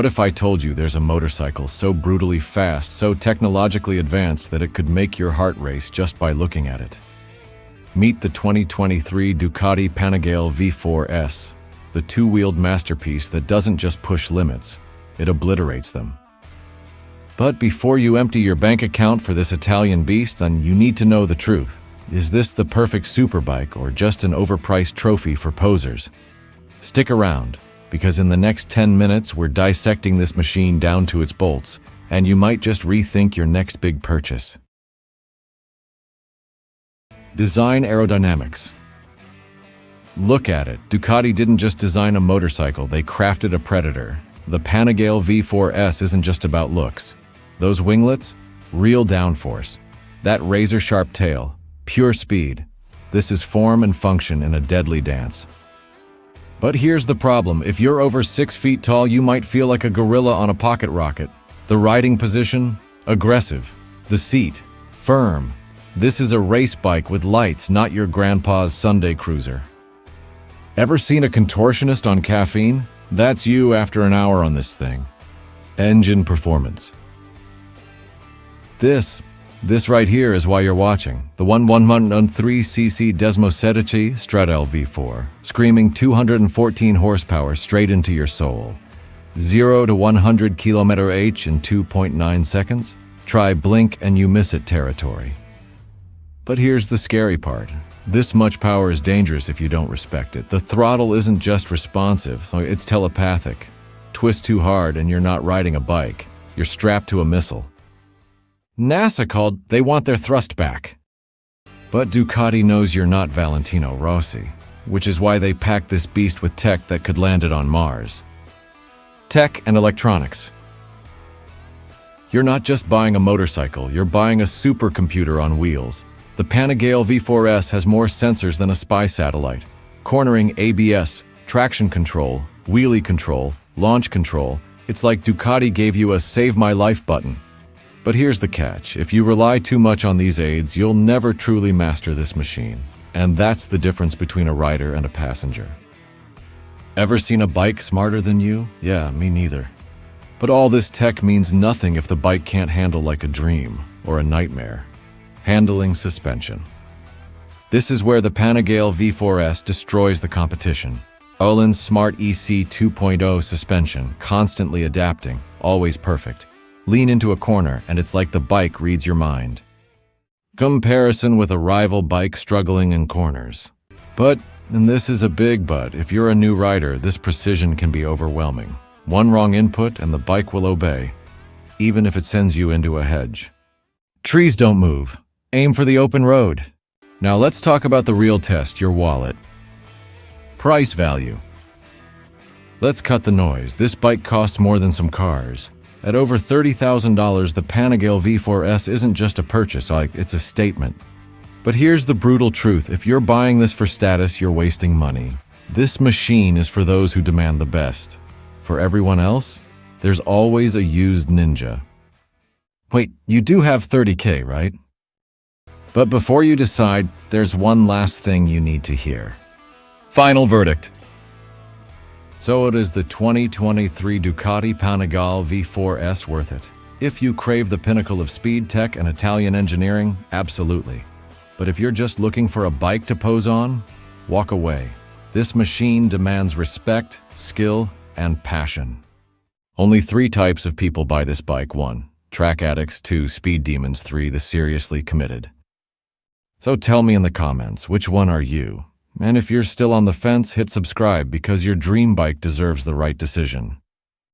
What if I told you there's a motorcycle so brutally fast, so technologically advanced that it could make your heart race just by looking at it? Meet the 2023 Ducati Panigale V4 S, the two-wheeled masterpiece that doesn't just push limits, it obliterates them. But before you empty your bank account for this Italian beast, then you need to know the truth. Is this the perfect superbike or just an overpriced trophy for posers? Stick around, because in the next 10 minutes we're dissecting this machine down to its bolts, and you might just rethink your next big purchase. Design aerodynamics. Look at it. Ducati didn't just design a motorcycle, they crafted a predator. The Panigale V4 S isn't just about looks. Those winglets? Real downforce. That razor-sharp tail. Pure speed. This is form and function in a deadly dance. But here's the problem. If you're over 6 feet tall, you might feel like a gorilla on a pocket rocket. The riding position? Aggressive. The seat? Firm. This is a race bike with lights, not your grandpa's Sunday cruiser. Ever seen a contortionist on caffeine? That's you after an hour on this thing. Engine performance. This right here is why you're watching. The 113cc Desmosedici Stradale V4, screaming 214 horsepower straight into your soul. 0 to 100 km/h in 2.9 seconds? Try blink and you miss it territory. But here's the scary part. This much power is dangerous if you don't respect it. The throttle isn't just responsive, it's telepathic. Twist too hard and you're not riding a bike. You're strapped to a missile. NASA called, they want their thrust back. But Ducati knows you're not Valentino Rossi, which is why they packed this beast with tech that could land it on Mars. Tech and electronics. You're not just buying a motorcycle, you're buying a supercomputer on wheels. The Panigale V4 S has more sensors than a spy satellite. Cornering, ABS, traction control, wheelie control, launch control. It's like Ducati gave you a Save My Life button. But here's the catch. If you rely too much on these aids, you'll never truly master this machine. And that's the difference between a rider and a passenger. Ever seen a bike smarter than you? Yeah, me neither. But all this tech means nothing if the bike can't handle like a dream or a nightmare. Handling suspension. This is where the Panigale V4 S destroys the competition. Öhlins Smart EC 2.0 suspension, constantly adapting, always perfect. Lean into a corner and it's like the bike reads your mind. Comparison with a rival bike struggling in corners. But, and this is a big but, if you're a new rider, this precision can be overwhelming. One wrong input and the bike will obey, even if it sends you into a hedge. Trees don't move. Aim for the open road. Now let's talk about the real test, your wallet. Price value. Let's cut the noise. This bike costs more than some cars. At over $30,000, the Panigale V4 S isn't just a purchase, it's a statement. But here's the brutal truth. If you're buying this for status, you're wasting money. This machine is for those who demand the best. For everyone else, there's always a used Ninja. Wait, you do have $30K, right? But before you decide, there's one last thing you need to hear. Final verdict. So is the 2023 Ducati Panigale V4 S worth it? If you crave the pinnacle of speed, tech, and Italian engineering, absolutely. But if you're just looking for a bike to pose on, walk away. This machine demands respect, skill, and passion. Only 3 types of people buy this bike. 1. Track addicts. 2. Speed demons. 3. The seriously committed. So tell me in the comments, which one are you? And if you're still on the fence, hit subscribe because your dream bike deserves the right decision.